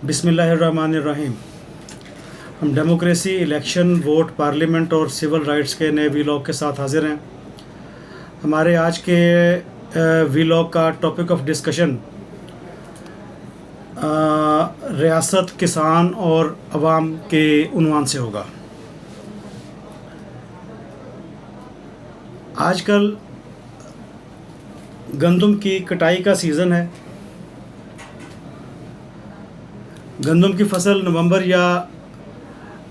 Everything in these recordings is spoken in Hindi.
बिस्मिल्लाहिर्रहमानिर्रहीम। हम डेमोक्रेसी, इलेक्शन, वोट, पार्लियामेंट और सिविल राइट्स के नए वीलॉग के साथ हाजिर हैं। हमारे आज के वीलॉग का टॉपिक ऑफ डिस्कशन रियासत, किसान और अवाम के उन्वान से होगा। आजकल गंदम की कटाई का सीज़न है। गंदम की फसल नवंबर या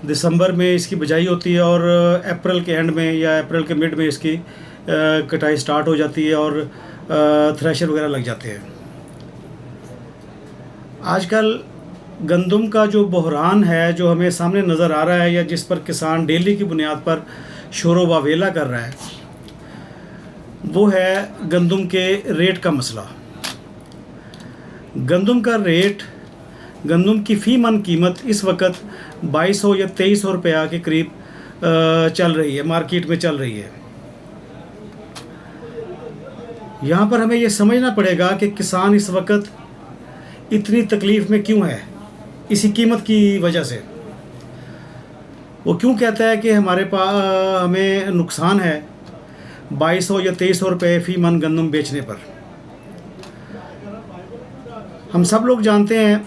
दिसंबर में इसकी बिजाई होती है और अप्रैल के एंड में या अप्रैल के मिड में इसकी कटाई स्टार्ट हो जाती है और थ्रेशर वगैरह लग जाते हैं। आजकल गंदम का जो बहरान है, जो हमें सामने नज़र आ रहा है या जिस पर किसान डेली की बुनियाद पर शोर वावेला कर रहा है, वो है गंदम के रेट का मसला। गंदम का रेट, गंदम की फ़ी मन कीमत इस वक्त 2200 या 2300 रुपया के करीब चल रही है, मार्केट में चल रही है। यहाँ पर हमें ये समझना पड़ेगा कि किसान इस वक्त इतनी तकलीफ़ में क्यों है, इसी कीमत की वजह से। वो क्यों कहता है कि हमें नुकसान है 2200 या 2300 रुपये फ़ी मन गंदम बेचने पर। हम सब लोग जानते हैं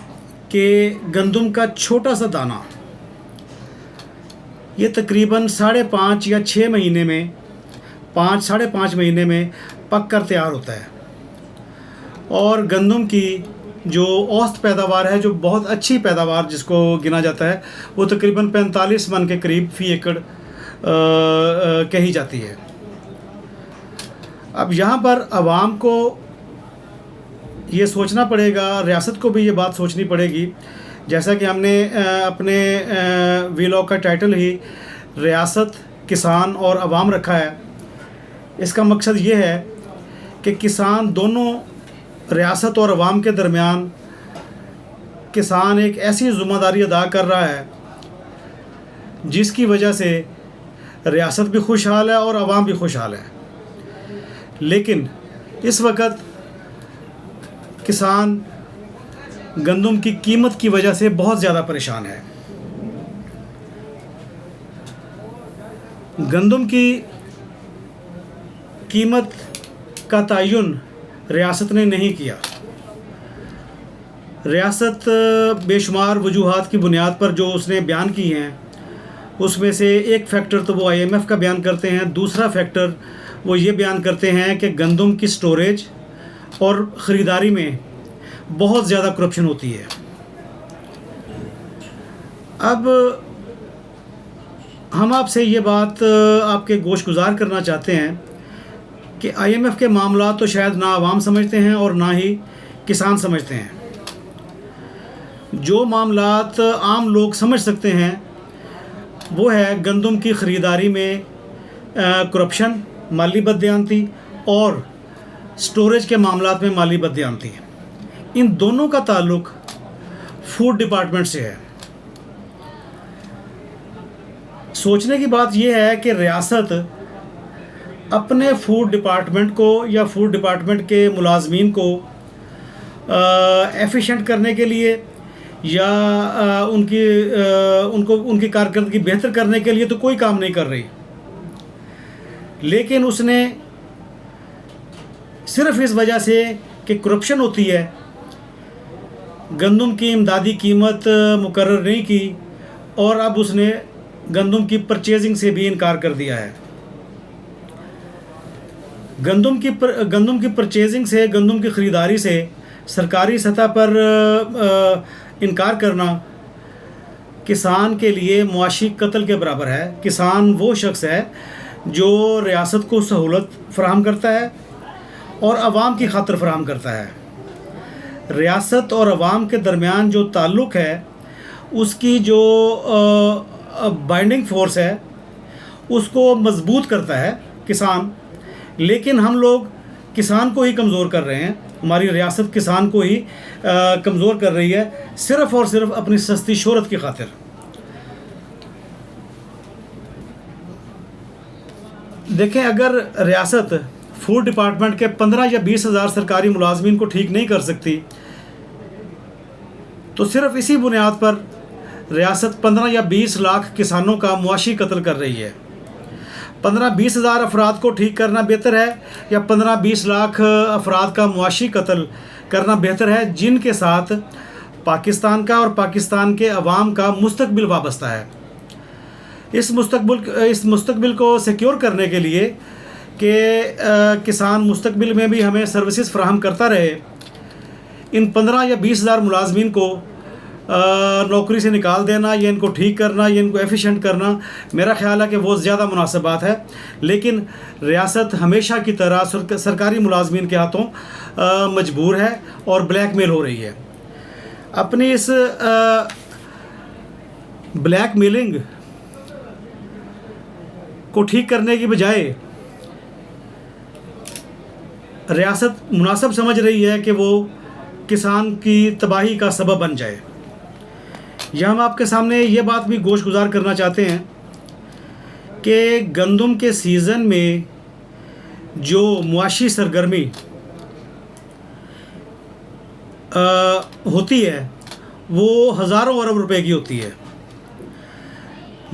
कि गंदम का छोटा सा दाना ये तकरीबन 5.5 या 6 महीने में, 5-5.5 महीने में पक कर तैयार होता है। और गंदम की जो औसत पैदावार है, जो बहुत अच्छी पैदावार जिसको गिना जाता है, वो तकरीबन 45 मन के करीब फ़ी एकड़ कही जाती है। अब यहाँ पर आवाम को ये सोचना पड़ेगा, रियासत को भी ये बात सोचनी पड़ेगी। जैसा कि हमने अपने वीलॉग का टाइटल ही रियासत, किसान और अवाम रखा है। इसका मकसद ये है कि किसान दोनों, रियासत और अवाम के दरमियान किसान एक ऐसी ज़िम्मेदारी अदा कर रहा है जिसकी वजह से रियासत भी खुशहाल है और अवाम भी खुशहाल है। लेकिन इस वक्त किसान गंदम की कीमत की वजह से बहुत ज़्यादा परेशान है। गंदम की कीमत का तयन रियासत ने नहीं किया। रियासत बेशुमार वजूहात की बुनियाद पर जो उसने बयान की हैं, उसमें से एक फ़ैक्टर तो वो IMF का बयान करते हैं, दूसरा फैक्टर वो ये बयान करते हैं कि गंदम की स्टोरेज और ख़रीदारी में बहुत ज़्यादा करप्शन होती है। अब हम आपसे ये बात आपके गोशगुजार करना चाहते हैं कि IMF के मामला तो शायद ना आवाम समझते हैं और ना ही किसान समझते हैं। जो मामलात आम लोग समझ सकते हैं वो है गंदम की ख़रीदारी में करप्शन, माली बददियानती और स्टोरेज के मामलात में माली बददियानती। इन दोनों का ताल्लुक़ फूड डिपार्टमेंट से है। सोचने की बात यह है कि रियासत अपने फूड डिपार्टमेंट को या फूड डिपार्टमेंट के मुलाजमीन को एफिशिएंट करने के लिए या उनकी कारकर्दगी बेहतर करने के लिए तो कोई काम नहीं कर रही, लेकिन उसने सिर्फ इस वजह से कि करप्शन होती है, गंदम की इमदादी कीमत मुकर्रर नहीं की और अब उसने गंदम की परचेजिंग से भी इनकार कर दिया है। गंदम की परचेजिंग से, गंदम की ख़रीदारी से सरकारी सतह पर इनकार करना किसान के लिए मुआशी कत्ल के बराबर है। किसान वो शख्स है जो रियासत को सहूलत फ़राहम करता है और अवाम की खातिर फ़राहम करता है। रियासत और अवाम के दरमियान जो ताल्लुक़ है, उसकी जो बाइंडिंग फोर्स है, उसको मजबूत करता है किसान। लेकिन हम लोग किसान को ही कमज़ोर कर रहे हैं, हमारी रियासत किसान को ही कमज़ोर कर रही है, सिर्फ़ और सिर्फ अपनी सस्ती शोहरत की खातिर। देखें, अगर रियासत फूड डिपार्टमेंट के 15 या 20 हज़ार सरकारी मुलाजमीन को ठीक नहीं कर सकती तो सिर्फ इसी बुनियाद पर रियासत 15 या 20 लाख किसानों का मुआशी कत्ल कर रही है। 15-20 हज़ार अफराद को ठीक करना बेहतर है या 15-20 लाख अफराद का मुआशी कत्ल करना बेहतर है, जिनके साथ पाकिस्तान का और पाकिस्तान के अवाम का मुस्तकबिल वाबस्ता है। इस मुस्तकबिल को सिक्योर करने के लिए कि किसान मुस्तकबिल में भी हमें सर्विसेज फ़राहम करता रहे, इन 15 या 20 हज़ार मुलाजमीन को नौकरी से निकाल देना या इनको ठीक करना या इनको एफिशिएंट करना, मेरा ख़्याल है कि वो ज़्यादा मुनासिब बात है। लेकिन रियासत हमेशा की तरह सरकारी मुलाजमीन के हाथों मजबूर है और ब्लैकमेल हो रही है। अपनी इस ब्लैकमेलिंग को ठीक करने की बजाय रियासत मुनासिब समझ रही है कि वो किसान की तबाही का सबब बन जाए। यह हम आपके सामने ये बात भी गोशगुजार करना चाहते हैं कि गंदम के सीज़न में जो मुआशी सरगर्मी होती है वो हज़ारों अरब रुपए की होती है,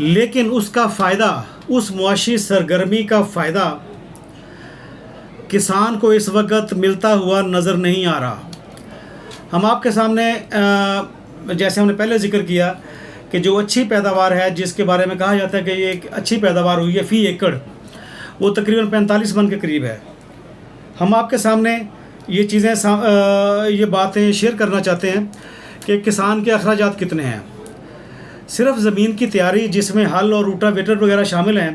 लेकिन उसका फ़ायदा, उस मुआशी सरगर्मी का फ़ायदा किसान को इस वक्त मिलता हुआ नज़र नहीं आ रहा। हम आपके सामने जैसे हमने पहले जिक्र किया कि जो अच्छी पैदावार है, जिसके बारे में कहा जाता है कि ये एक अच्छी पैदावार हुई है फ़ी एकड़, वो तकरीबन 45 मन के करीब है। हम आपके सामने ये चीज़ें ये बातें शेयर करना चाहते हैं कि किसान के अखराजात कितने हैं। सिर्फ ज़मीन की तैयारी, जिसमें हल और रोटावेटर वगैरह शामिल हैं,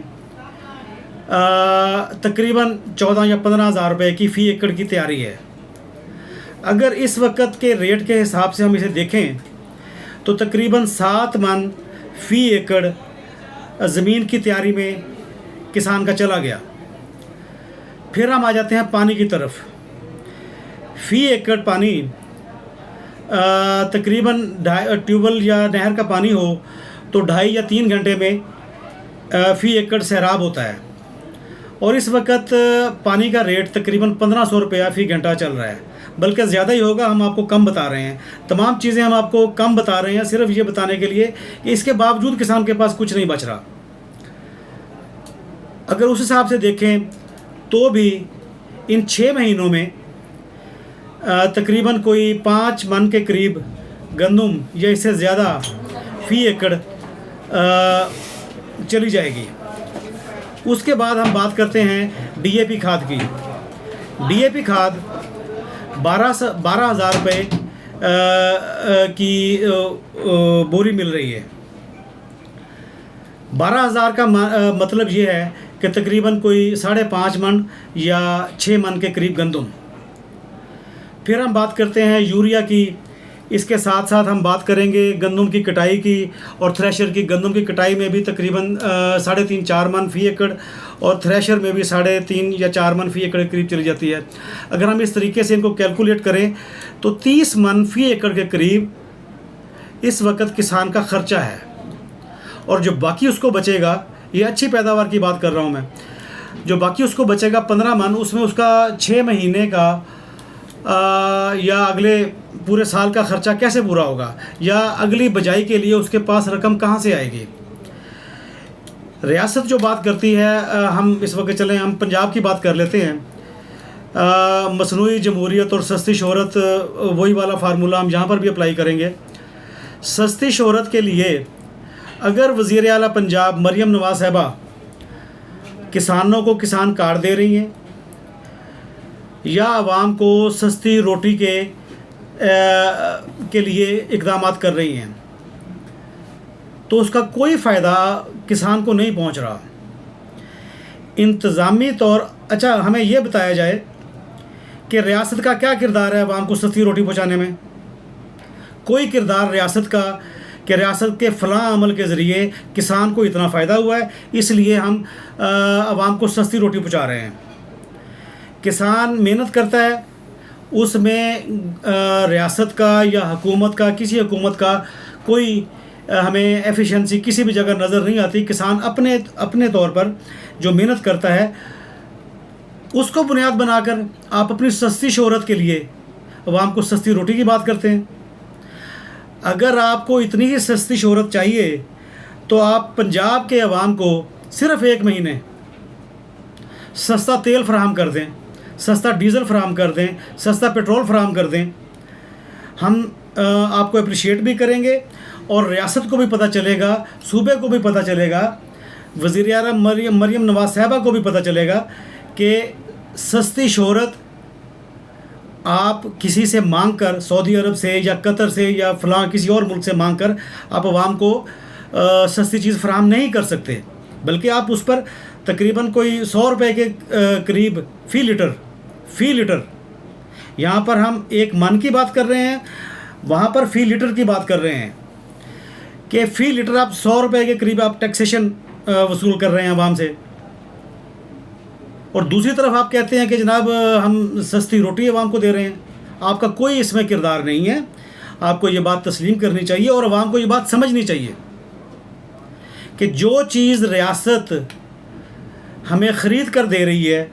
तकरीबन 14 या 15 हज़ार रुपये की फ़ी एकड़ की तैयारी है। अगर इस वक्त के रेट के हिसाब से हम इसे देखें तो तकरीबन 7 मन फ़ी एकड़ ज़मीन की तैयारी में किसान का चला गया। फिर हम आ जाते हैं पानी की तरफ। फ़ी एकड़ पानी तकरीबन ट्यूबवेल या नहर का पानी हो तो 2.5 या 3 घंटे में फ़ी एकड़ सैराब होता है, और इस वक्त पानी का रेट तकरीबन 1500 रुपया फ़ी घंटा चल रहा है, बल्कि ज़्यादा ही होगा। हम आपको कम बता रहे हैं, तमाम चीज़ें हम आपको कम बता रहे हैं सिर्फ ये बताने के लिए कि इसके बावजूद किसान के पास कुछ नहीं बच रहा। अगर उस हिसाब से देखें तो भी इन 6 महीनों में तकरीबन कोई 5 मन के करीब गंदम या इससे ज़्यादा फ़ी एकड़ चली जाएगी। उसके बाद हम बात करते हैं डीएपी खाद की। डीएपी खाद 12,000 रुपये की बोरी मिल रही है। 12,000 का मतलब ये है कि तकरीबन कोई 5.5 मन या 6 मन के करीब गंदम। फिर हम बात करते हैं यूरिया की। इसके साथ साथ हम बात करेंगे गंदम की कटाई की और थ्रेशर की। गंदम की कटाई में भी तकरीबन 3.5-4 मन फ़ी एकड़ और थ्रेशर में भी 3.5 या 4 मन फ़ी एकड़ के करीब चली जाती है। अगर हम इस तरीके से इनको कैलकुलेट करें तो 30 मन फ़ी एकड़ के करीब इस वक्त किसान का ख़र्चा है, और जो बाकी उसको बचेगा, ये अच्छी पैदावार की बात कर रहा हूँ मैं, जो बाकी उसको बचेगा 15 मन, उसमें उसका 6 महीने का या अगले पूरे साल का ख़र्चा कैसे पूरा होगा, या अगली बजाई के लिए उसके पास रकम कहाँ से आएगी। रियासत जो बात करती है, हम इस वक्त चलें, हम पंजाब की बात कर लेते हैं। मसनूई जमहूरियत और सस्ती शोहरत, वही वाला फार्मूला हम यहाँ पर भी अप्लाई करेंगे। सस्ती शोहरत के लिए अगर वज़ीर आला पंजाब मरियम नवाज़ साहिबा किसानों को किसान कार्ड दे रही हैं या आवाम को सस्ती रोटी के लिए इक़दामात कर रही हैं, तो उसका कोई फ़ायदा किसान को नहीं पहुंच रहा। इंतज़ामी तौर, अच्छा हमें यह बताया जाए कि रियासत का क्या किरदार है आवाम को सस्ती रोटी पहुंचाने में। कोई किरदार रियासत का कि रियासत के फ़लाँ अमल के ज़रिए किसान को इतना फ़ायदा हुआ है, इसलिए हम आवाम को सस्ती रोटी पहुंचा रहे हैं। किसान मेहनत करता है, उसमें रियासत का या हुकूमत का, किसी हुकूमत का कोई हमें एफिशिएंसी किसी भी जगह नज़र नहीं आती। किसान अपने तौर पर जो मेहनत करता है उसको बुनियाद बनाकर आप अपनी सस्ती शोहरत के लिए आवाम को सस्ती रोटी की बात करते हैं। अगर आपको इतनी ही सस्ती शोहरत चाहिए तो आप पंजाब के अवाम को सिर्फ़ 1 महीने सस्ता तेल फराहम कर दें, सस्ता डीज़ल फराहम कर दें, सस्ता पेट्रोल फराहम कर दें। हम आपको अप्रिशिएट भी करेंगे और रियासत को भी पता चलेगा, सूबे को भी पता चलेगा, वज़ीर आज़म मरियम नवाज़ साहिबा को भी पता चलेगा कि सस्ती शोहरत आप किसी से मांग कर, सऊदी अरब से या कतर से या फ़लाँ किसी और मुल्क से मांग कर आप आवाम को सस्ती चीज़ फराहम नहीं कर सकते, बल्कि आप उस पर तकरीबन कोई 100 रुपए के करीब फ़ी लीटर, यहाँ पर हम एक मन की बात कर रहे हैं, वहाँ पर फ़ी लीटर की बात कर रहे हैं कि फ़ी लीटर आप 100 रुपए के करीब आप टैक्सेशन वसूल कर रहे हैं आवाम से। और दूसरी तरफ आप कहते हैं कि जनाब हम सस्ती रोटी आवाम को दे रहे हैं। आपका कोई इसमें किरदार नहीं है। आपको ये बात तस्लीम करनी चाहिए और आवाम को ये बात समझनी चाहिए कि जो चीज़ रियासत हमें ख़रीद कर दे रही है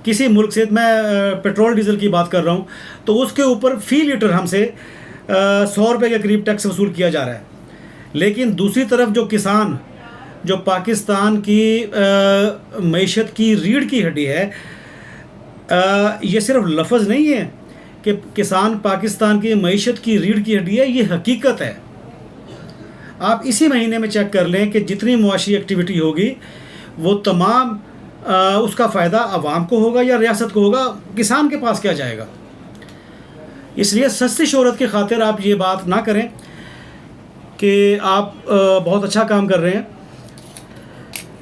किसी मुल्क से, मैं पेट्रोल डीज़ल की बात कर रहा हूँ, तो उसके ऊपर फ़ी लीटर हमसे 100 रुपये के करीब टैक्स वसूल किया जा रहा है। लेकिन दूसरी तरफ जो किसान, जो पाकिस्तान की मईशत की रीढ़ की हड्डी है, ये सिर्फ लफ्ज़ नहीं है कि किसान पाकिस्तान की मईशत की रीढ़ की हड्डी है, ये हकीकत है। आप इसी महीने में चेक कर लें कि जितनी मुआशी एक्टिविटी होगी वो तमाम उसका फ़ायदा आवाम को होगा या रियासत को होगा, किसान के पास क्या जाएगा। इसलिए सस्ती शोहरत की खातिर आप ये बात ना करें कि आप बहुत अच्छा काम कर रहे हैं।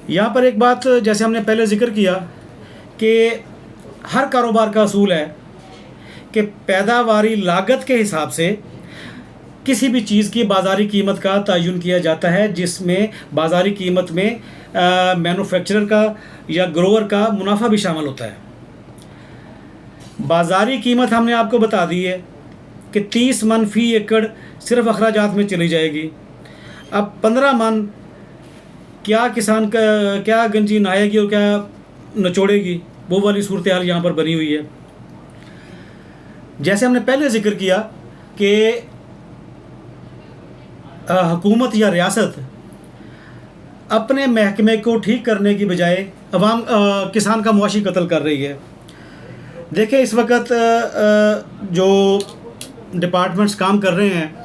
यहाँ पर एक बात जैसे हमने पहले ज़िक्र किया कि हर कारोबार का असूल है कि पैदावारी लागत के हिसाब से किसी भी चीज़ की बाज़ारी कीमत का तयन किया जाता है, जिसमें बाज़ारी कीमत में मैन्युफैक्चरर का या ग्रोवर का मुनाफा भी शामिल होता है। बाज़ारी कीमत हमने आपको बता दी है कि 30 मन फ़ी एकड़ सिर्फ अखराजात में चली जाएगी। अब 15 मन क्या किसान का क्या गंजी नहाएगी और क्या नचोड़ेगी, वो वाली सूरत हाल यहाँ पर बनी हुई है। जैसे हमने पहले ज़िक्र किया कि हुकूमत या रियासत अपने महकमे को ठीक करने की बजाय किसान का मुआशी कत्ल कर रही है। देखिए इस वक्त जो डिपार्टमेंट्स काम कर रहे हैं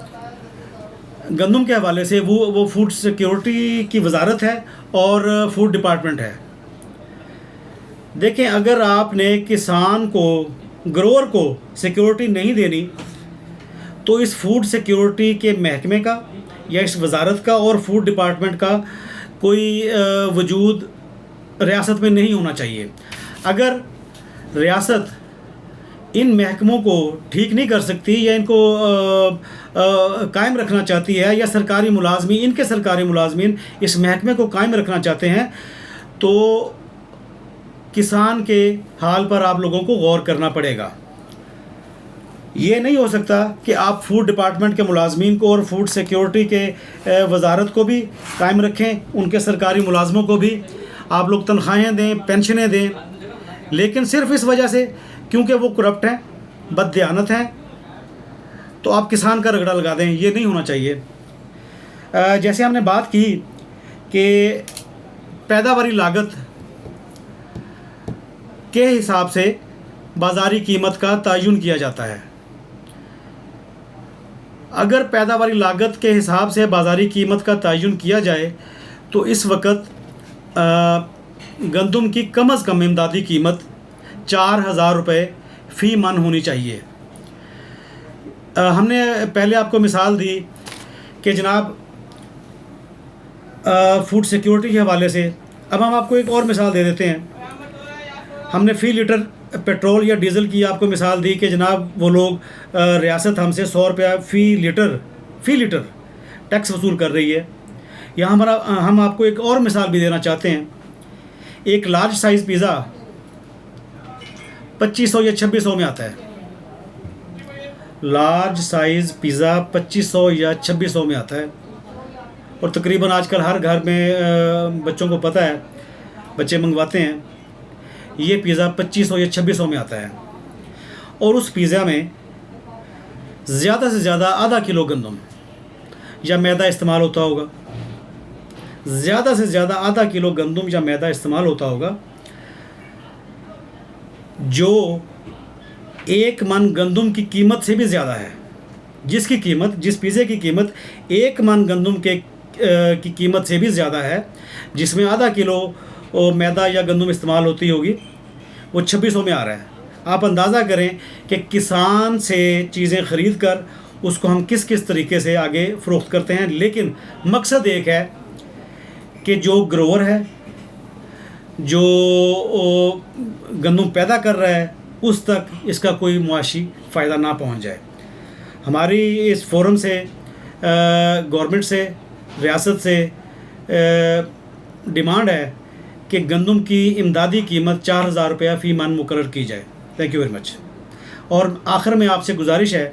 गंदम के हवाले से, वो फूड सिक्योरिटी की वजारत है और फूड डिपार्टमेंट है। देखें, अगर आपने किसान को, ग्रोअर को सिक्योरिटी नहीं देनी तो इस फूड सिक्योरिटी के महकमे का या इस वजारत का और फूड डिपार्टमेंट का कोई वजूद रियासत में नहीं होना चाहिए। अगर रियासत इन महकमों को ठीक नहीं कर सकती या इनको कायम रखना चाहती है, या सरकारी मुलाजमीन, इनके सरकारी मुलाजमीन इस महकमे को कायम रखना चाहते हैं, तो किसान के हाल पर आप लोगों को गौर करना पड़ेगा। ये नहीं हो सकता कि आप फूड डिपार्टमेंट के मुलाजमीन को और फूड सिक्योरिटी के वजारत को भी कायम रखें, उनके सरकारी मुलाजमों को भी आप लोग तनख्वाहें दें, पेंशनें दें, लेकिन सिर्फ इस वजह से क्योंकि वो करप्ट हैं, बददियानत हैं, तो आप किसान का रगड़ा लगा दें। ये नहीं होना चाहिए। जैसे हमने बात की कि पैदावारी लागत के हिसाब से बाज़ारी कीमत का तयन किया जाता है। अगर पैदावारी लागत के हिसाब से बाज़ारी कीमत का तयन किया जाए तो इस वक्त गंदम की कम अज़ कम इमदादी कीमत 4000 रुपये फ़ी मन होनी चाहिए। हमने पहले आपको मिसाल दी कि जनाब फूड सिक्योरिटी के हवाले से, अब हम आपको एक और मिसाल दे देते हैं। हमने फ़ी लीटर पेट्रोल या डीज़ल की आपको मिसाल दी कि जनाब वो लोग रियासत हमसे 100 रुपया फ़ी लीटर टैक्स वसूल कर रही है। यहाँ हम आपको एक और मिसाल भी देना चाहते हैं। एक लार्ज साइज़ पिज़्ज़ा 2500 या 2600 में आता है। लार्ज साइज़ पिज़्ज़ा 2500 या 2600 में आता है, और तकरीबन आजकल हर घर में बच्चों को पता है, बच्चे मंगवाते हैं। ये पिज़्ज़ा 2500 या 2600 में आता है, और उस पिज़्ज़ा में ज़्यादा से ज़्यादा आधा किलो गंदम या मैदा इस्तेमाल होता होगा, ज़्यादा से ज़्यादा आधा किलो गंदम या मैदा इस्तेमाल होता होगा, जो 1 मन गंदम की कीमत से भी ज़्यादा है। जिस पिज़्ज़े की कीमत 1 मन गंदम की कीमत से भी ज़्यादा है, जिसमें आधा किलो मैदा या गंदम इस्तेमाल होती होगी, वो 2600 में आ रहा है। आप अंदाज़ा करें कि किसान से चीज़ें ख़रीद कर उसको हम किस किस तरीके से आगे फ़रोख्त करते हैं। लेकिन मकसद एक है कि जो ग्रोवर है, जो गंदम पैदा कर रहा है, उस तक इसका कोई मुआशी फ़ायदा ना पहुंच जाए। हमारी इस फोरम से गवर्नमेंट से, रियासत से डिमांड है कि गंदम की इमदादी कीमत 4000 रुपया फ़ी मन मुकर्रर की जाए। Thank you very much. और आखिर में आपसे गुजारिश है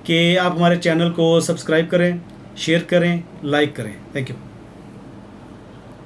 कि आप हमारे चैनल को सब्सक्राइब करें, शेयर करें, लाइक करें। Thank you.